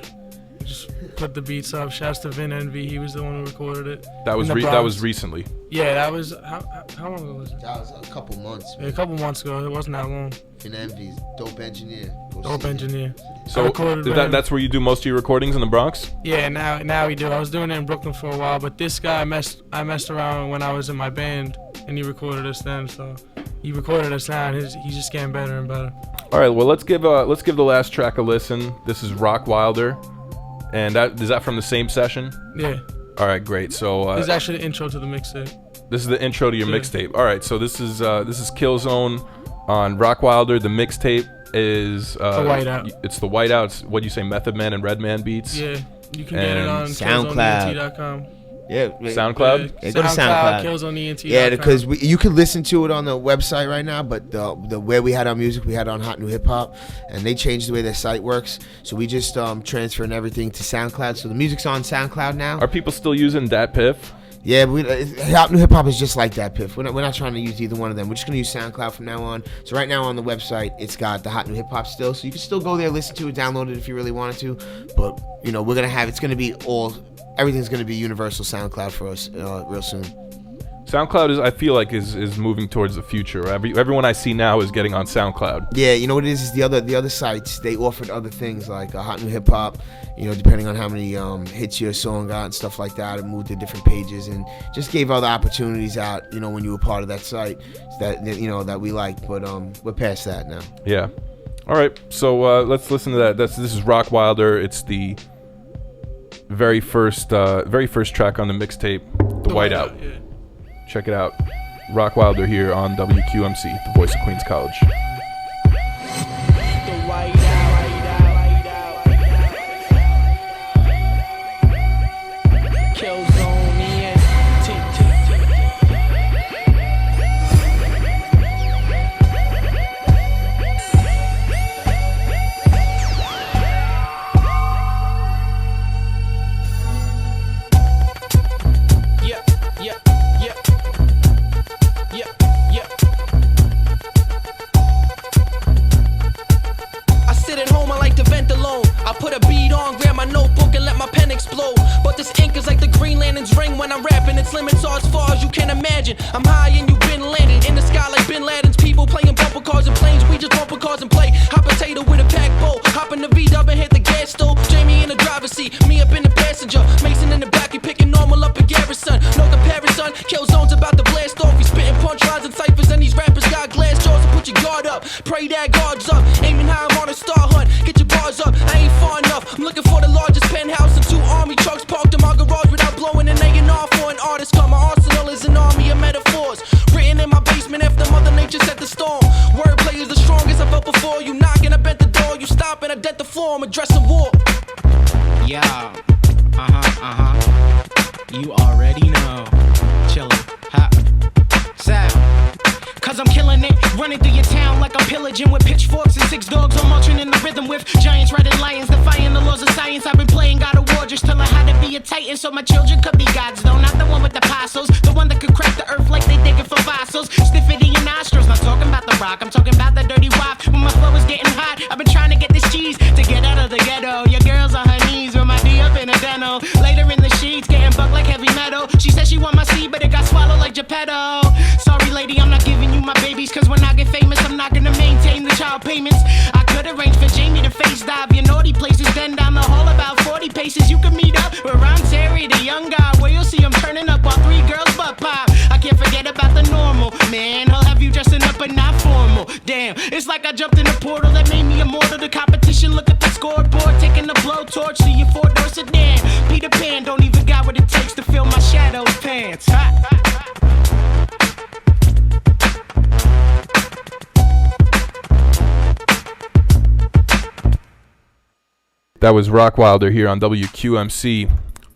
We just put the beats up. Shouts to Vin Envy. He was the one who recorded it. That was recently. Yeah, that was how long ago was it? That was a couple months. Yeah, a couple months ago. It wasn't that long. Vin Envy's dope engineer. Dope engineer. So that's where you do most of your recordings in the Bronx? Yeah, now we do. I was doing it in Brooklyn for a while, but this guy I messed around when I was in my band, and he recorded us then. So he recorded us now, and he's just getting better and better. All right, well let's give the last track a listen. This is Rockwilder, and is that from the same session? Yeah. All right, great. So this is actually the intro to the mixtape. This is the intro to your mixtape. All right, so this is Kilzone on Rockwilder. The mixtape is the Whiteout. It's the Whiteout. What do you say, Method Man and Redman beats? Yeah, you can get it on SoundCloud.com. Yeah, SoundCloud. Yeah, go to SoundCloud. kilzoneent.com. Yeah, because you can listen to it on the website right now, but the where we had our music, we had it on Hot New Hip Hop, and they changed the way their site works. So we just transferring everything to SoundCloud. So the music's on SoundCloud now. Are people still using Dat Piff? Yeah, Hot New Hip Hop is just like that, Piff. We're not trying to use either one of them. We're just going to use SoundCloud from now on. So right now on the website, it's got the Hot New Hip Hop still. So you can still go there, listen to it, download it if you really wanted to. But, we're going to have, it's going to be everything's going to be universal SoundCloud for us real soon. SoundCloud I feel like is moving towards the future. Everyone I see now is getting on SoundCloud. Yeah, you know what it is the other sites, they offered other things like Hot New Hip Hop, depending on how many hits your song got and stuff like that. It moved to different pages and just gave other opportunities out, when you were part of that site that we liked. But we're past that now. Yeah. All right, so let's listen to that. This is Rockwilder. It's the very first track on the mixtape, the Whiteout. Yeah. Check it out. Rockwilder here on WQMC, the voice of Queens College. Kilzone Ent. I sit at home, I like to vent alone. I put a beat on, grab my notebook and let my pen explode. But this ink is like the Green Lantern's ring when I'm rapping. Its limits are as far as you can imagine. I'm high and you've been landed in the sky like Bin Laden's people playing bumper cars and planes. We just bumper cars and play hot potato with a pack bowl. Hop in the V-dub and hit the gas stove. Jamie in the driver's seat, me up in the passenger. Mason in the back, we picking normal up in Garrison. No comparison, Kilzone's about to blast off. We spitting punchlines and ciphers and these rappers got glass jaws. So put your guard up, pray that guard's up. Aiming high, I'm on a star hunt. Get your bars up, I ain't far enough. I'm looking for the largest penthouse and 2 army trucks parked in my garage without blowing an A&R for an artist. Come, my arsenal is an army of metaphors written in my basement after Mother Nature set the storm. Wordplay is the strongest I've felt before. You knock and I bent the door. You stop and I dent the form. Address a war. Yeah. You already know. Chillin'. Ha. Sad. Cause I'm killing it, running through your town like I'm pillaging with pitchforks and 6 dogs. I'm marching in the rhythm with giants riding lions, defying the laws of science. I've been playing God of War just to learn how to be a titan, so my children could be gods though. Not the one with the apostles, the one that could crack the earth like they digging for fossils. Stiff it in your nostrils, not talking about the rock, I'm talking about the dirty wife. When my flow is getting hot, I've been trying to get this cheese to get out of the ghetto. Your girl's on her knees with my D up in a deno. Later in the sheets, getting bucked like heavy metal. She said she want my seed G, but it got swallowed like Geppetto. Sorry, lady, I'm not giving you my babies, cause when I get famous, I'm not gonna maintain the child payments. I could arrange for Jamie to face dive your naughty places, then down the hall about 40 paces. You can meet up with Ron Terry, the young guy, where you'll see him turning up while 3 girls butt pop. I can't forget about the normal man. He'll have you dressing up but not formal. Damn, it's like I jumped in a portal that made me immortal. The competition, look at the scoreboard, taking the blowtorch to your 4-door sedan. Peter Pan don't even got what it takes to fill my shadow's pants. Ha. That was Rockwilder here on WQMC.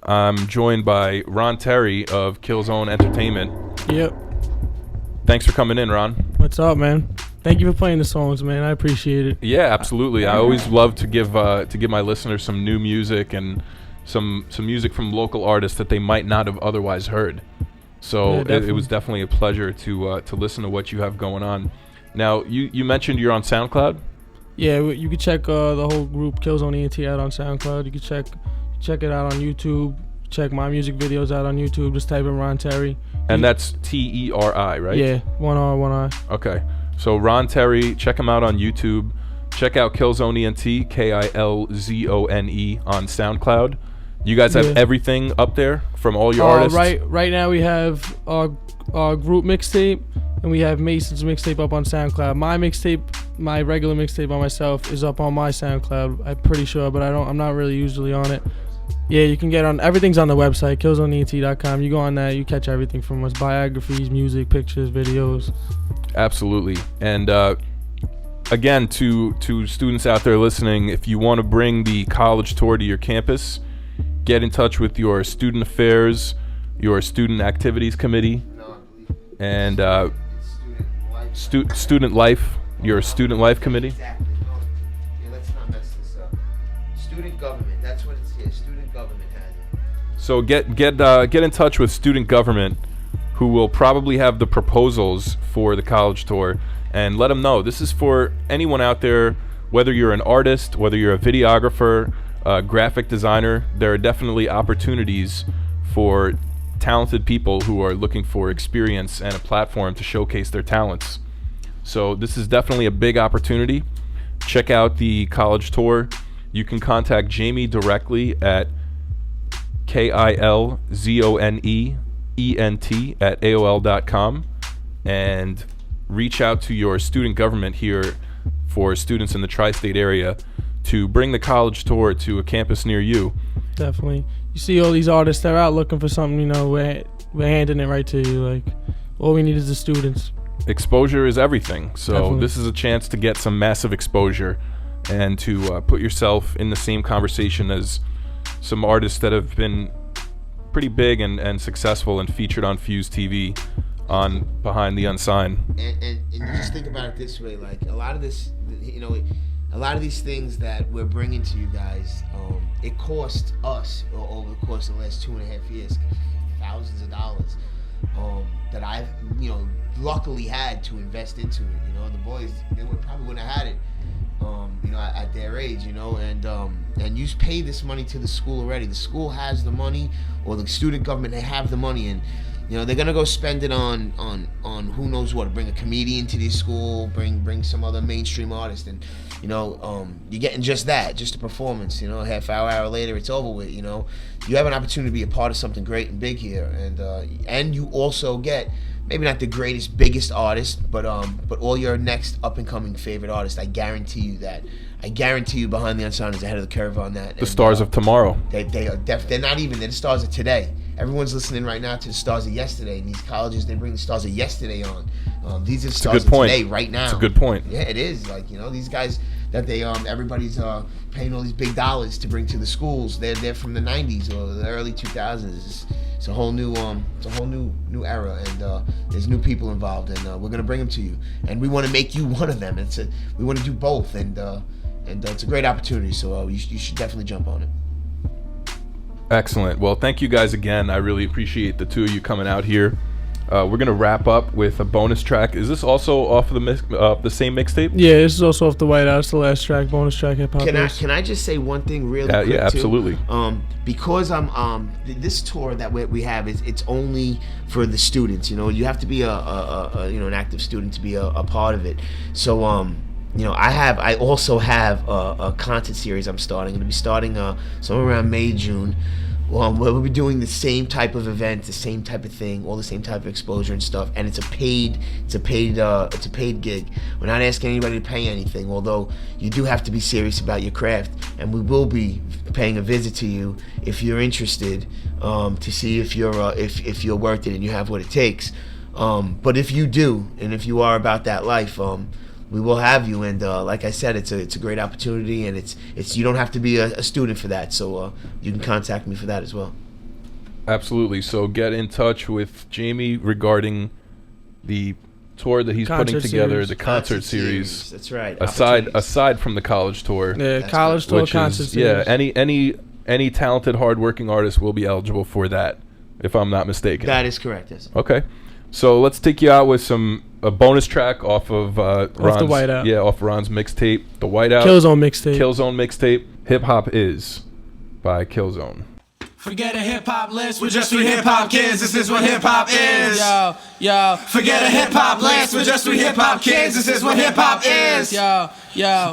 I'm joined by Ron Teri of Kilzone Entertainment. Yep. Thanks for coming in, Ron. What's up, man? Thank you for playing the songs, man. I appreciate it. Yeah, absolutely. I always love to give my listeners some new music and some music from local artists that they might not have otherwise heard. So Yeah, it was definitely a pleasure to listen to what you have going on. Now, you mentioned you're on SoundCloud? Yeah, you can check the whole group Kilzone Ent out on SoundCloud. You can check it out on YouTube. Check my music videos out on YouTube. Just type in Ron Teri. And that's Teri, right? Yeah, one R, one I. Okay. So Ron Teri, check him out on YouTube. Check out Kilzone Ent, Kilzone on SoundCloud. You guys have everything up there from all your artists? Right now we have our group mixtape, and we have Mason's mixtape up on SoundCloud. My mixtape, my regular mixtape by myself, is up on my SoundCloud. I'm pretty sure, but I'm not really usually on it. Yeah, you can get on, everything's on the website, kilzoneent.com. You go on that, you catch everything from us, biographies, music, pictures, videos. Absolutely. And again, to students out there listening, if you want to bring the college tour to your campus, get in touch with your student affairs, your student activities committee, and student life, your student life committee. Exactly. Yeah, let's not mess this up. Student government, that's what it's here. Student government has it. So get in touch with student government, who will probably have the proposals for the college tour, and let them know this is for anyone out there, whether you're an artist, whether you're a videographer, graphic designer. There are definitely opportunities for talented people who are looking for experience and a platform to showcase their talents. So this is definitely a big opportunity. Check out the college tour. You can contact Jamie directly at kilzoneent@aol.com and reach out to your student government here for students in the tri-state area to bring the college tour to a campus near you. Definitely. You see all these artists, they're out looking for something, we're handing it right to you. Like, all we need is the students. Exposure is everything. So Definitely. This is a chance to get some massive exposure and to put yourself in the same conversation as some artists that have been pretty big and successful and featured on Fuse TV on Behind the Unsigned. And you just think about it this way, like a lot of this, a lot of these things that we're bringing to you guys, it cost us over the course of the last 2.5 years thousands of dollars that I've luckily had to invest into it. The boys, they probably wouldn't have had it at their age, and you pay this money to the school already. The school has the money, or the student government, they have the money, and they're gonna go spend it on who knows what. Bring a comedian to the school, bring some other mainstream artist, and you're getting just that, just a performance. A half hour later, it's over with. You have an opportunity to be a part of something great and big here, and you also get maybe not the greatest, biggest artist, but all your next up and coming favorite artists. I guarantee you that. I guarantee you, Behind the Unsigned is ahead of the curve on that. The stars of tomorrow. They are they're not even. They're the stars of today. Everyone's listening right now to the stars of yesterday. And these colleges, they bring the stars of yesterday on. These are the stars of today, right now. It's a good point. Yeah, it is. Like these guys that they everybody's paying all these big dollars to bring to the schools. They're from the '90s or the early 2000s. It's a whole new new era, and there's new people involved, and we're gonna bring them to you. And we want to make you one of them. We want to do both, and it's a great opportunity. So you should definitely jump on it. Excellent. Well, thank you guys again. I really appreciate the two of you coming out here. We're gonna wrap up with a bonus track. Is this also off of the same mixtape? Yeah, this is also off the Whiteout. It's the last track, bonus track, hip hop. Can I just say one thing really quick Yeah, absolutely. too? Because I'm this tour that we have it's only for the students. You know, you have to be an active student to be a part of it. So I also have a content series I'm starting. I'm gonna be starting somewhere around May, June. We'll be doing the same type of event, the same type of thing, all the same type of exposure and stuff, and it's a paid gig. We're not asking anybody to pay anything, although you do have to be serious about your craft, and we will be paying a visit to you if you're interested, to see if you're worth it and you have what it takes. But if you do, and if you are about that life, we will have you, and like I said, it's a great opportunity, and it's you don't have to be a student for that, so you can contact me for that as well. Absolutely. So get in touch with Jamie regarding the tour that he's putting together, the concert series. That's right. Aside from the college tour. Yeah, That's college tour, concert series. Yeah, any talented, hardworking artist will be eligible for that, if I'm not mistaken. That is correct. Yes. Okay. So let's take you out with a bonus track off of Ron's, the Whiteout. Yeah, off Ron's mixtape, the Whiteout. Kilzone mixtape. Kilzone mixtape. Hip Hop Is by Kilzone. Forget a hip-hop list, we're just three hip-hop kids, this is what hip-hop is. Yo. Forget a hip-hop list, we're just three hip-hop kids, this is what hip-hop is. Yo.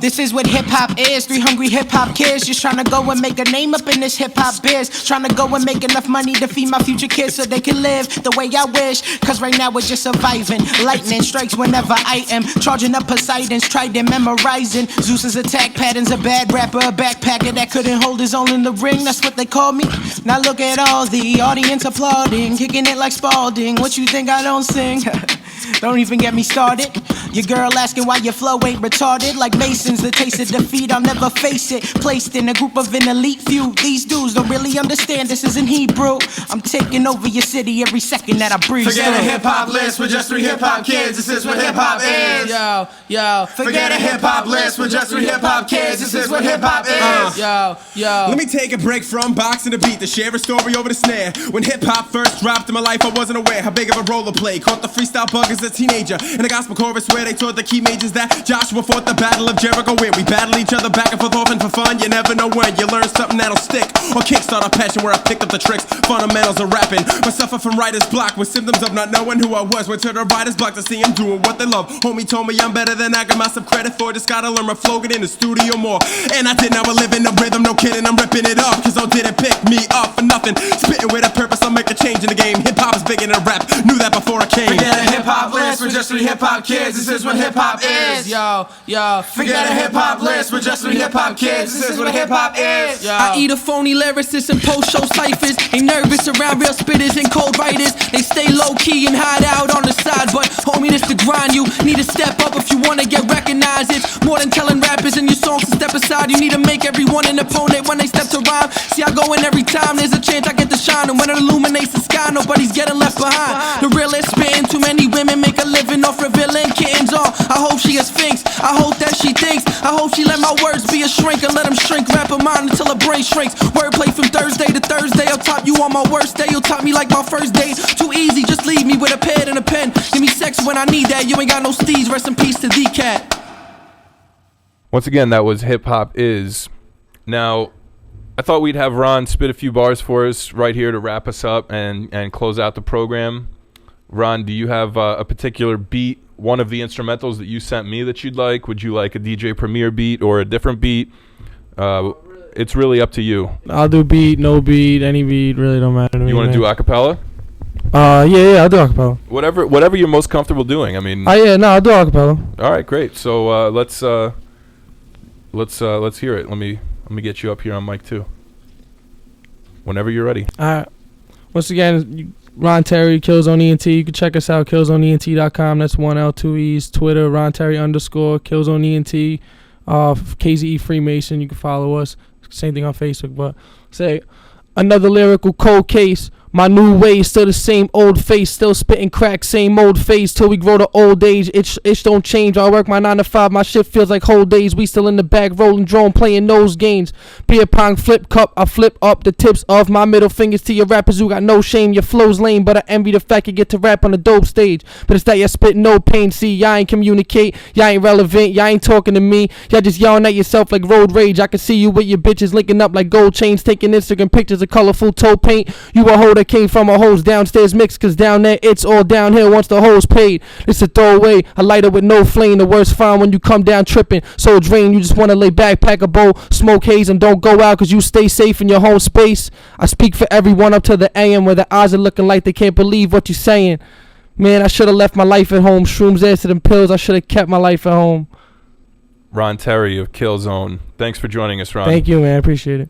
This is what hip-hop is, three hungry hip-hop kids, just trying to go and make a name up in this hip-hop biz, trying to go and make enough money to feed my future kids so they can live the way I wish, cause right now we're just surviving. Lightning strikes whenever I am charging up Poseidon's trident, memorizing Zeus's attack patterns, a bad rapper, a backpacker that couldn't hold his own in the ring, that's what they call me. Now look at all the audience applauding, kicking it like Spalding. What you think I don't sing? Don't even get me started. Your girl asking why your flow ain't retarded. Like Masons, the taste of defeat, I'll never face it. Placed in a group of an elite few. These dudes don't really understand this isn't Hebrew. I'm taking over your city every second that I breathe. Forget a hip-hop list, we're just three hip-hop kids. This is what hip-hop is. Yo. Forget a hip-hop list, we're just three hip-hop kids. This is what hip-hop is. Yo. Let me take a break from boxing to beat to share a story over the snare. When hip-hop first dropped in my life, I wasn't aware how big of a role to play. Caught the freestyle bug as a teenager in a gospel chorus where they taught the key majors that Joshua fought the battle of Jericho, where we battled each other back and forth often for fun. You never know when you learn something that'll stick, or kickstart a passion where I picked up the tricks, fundamentals of rapping. But suffer from writer's block with symptoms of not knowing who I was. Went to the writer's block to see him doing what they love. Homie told me I'm better than I got myself credit for. Just gotta learn my flow, get in the studio more. And I did, now I live in the rhythm, no kidding, I'm ripping it up. Cause I didn't pick me up for nothing. Spitting with a purpose, I'll make a change in the game. Hip-hop is bigger than rap, knew that before I came. Forget a hip-hop list, we're just three hip-hop kids. This is what hip-hop is. Yo. Forget a hip-hop list, we're just three hip-hop kids. This is what hip-hop is. I eat a phony lyricist and post-show ciphers. Ain't nervous around real spitters and cold writers. They stay low-key and hide out on the side. But homie, this the grind. You need to step up if you wanna get recognized. It's more than telling rappers in your songs to step aside. You need to make everyone an opponent when they step to rhyme. See, I go in every time, there's a chance I get to shine. And when it illuminates the sky, nobody's getting left behind. The realest spitting, too many women make a living off revealing kittens. I hope she a sphinx, I hope that she thinks. I hope she let my words be a shrink and let them shrink. Rap her mind until her brain shrinks. Wordplay from Thursday to Thursday. I'll top you on my worst day. You'll top me like my first date. Too easy, just leave me with a pad and a pen. Give me sex when I need that. You ain't got no steez. Rest in peace to D-Cat. Once again, that was Hip Hop Is. Now, I thought we'd have Ron spit a few bars for us right here to wrap us up and close out the program. Ron, do you have a particular beat, one of the instrumentals that you sent me that you'd like? Would you like a DJ Premier beat or a different beat? It's really up to you. I'll do beat, no beat, any beat, really don't matter to me. You want to do acapella? Yeah, I'll do acapella. Whatever you're most comfortable doing. I mean. I'll do acapella. All right, great. So let's hear it. Let me get you up here on mic too. Whenever you're ready. All right. Once again, Ron Teri, Kilzone Ent. You can check us out, kilzoneent.com. That's 1 L, 2 E's. Twitter, Ron Teri _ Kilzone Ent. KZE Freemason. You can follow us. Same thing on Facebook. But say, another lyrical cold case. My new ways, still the same old face, still spitting crack, same old face, till we grow to old age. Itch don't change. I work my 9 to 5, my shit feels like whole days. We still in the back, rolling drone, playing nose games. Beer pong, flip cup, I flip up the tips of my middle fingers to your rappers who got no shame. Your flow's lame, but I envy the fact you get to rap on a dope stage. But it's that y'all spit no pain. See, y'all ain't communicate, y'all ain't relevant, y'all ain't talking to me. Y'all just yelling at yourself like road rage. I can see you with your bitches linking up like gold chains, taking Instagram pictures of colorful toe paint. You a hoe that came from a hoes downstairs mix, cause down there it's all downhill once the hoes paid. It's a throwaway, a lighter with no flame. The worst find when you come down tripping, so drained you just wanna lay back, pack a bowl, smoke haze, and don't go out cause you stay safe in your home space. I speak for everyone up to the AM where the eyes are looking like they can't believe what you're saying. Man, I should have left my life at home. Shrooms, acid, and pills. I should have kept my life at home. Ron Teri of Kilzone. Thanks for joining us, Ron. Thank you, man. I appreciate it.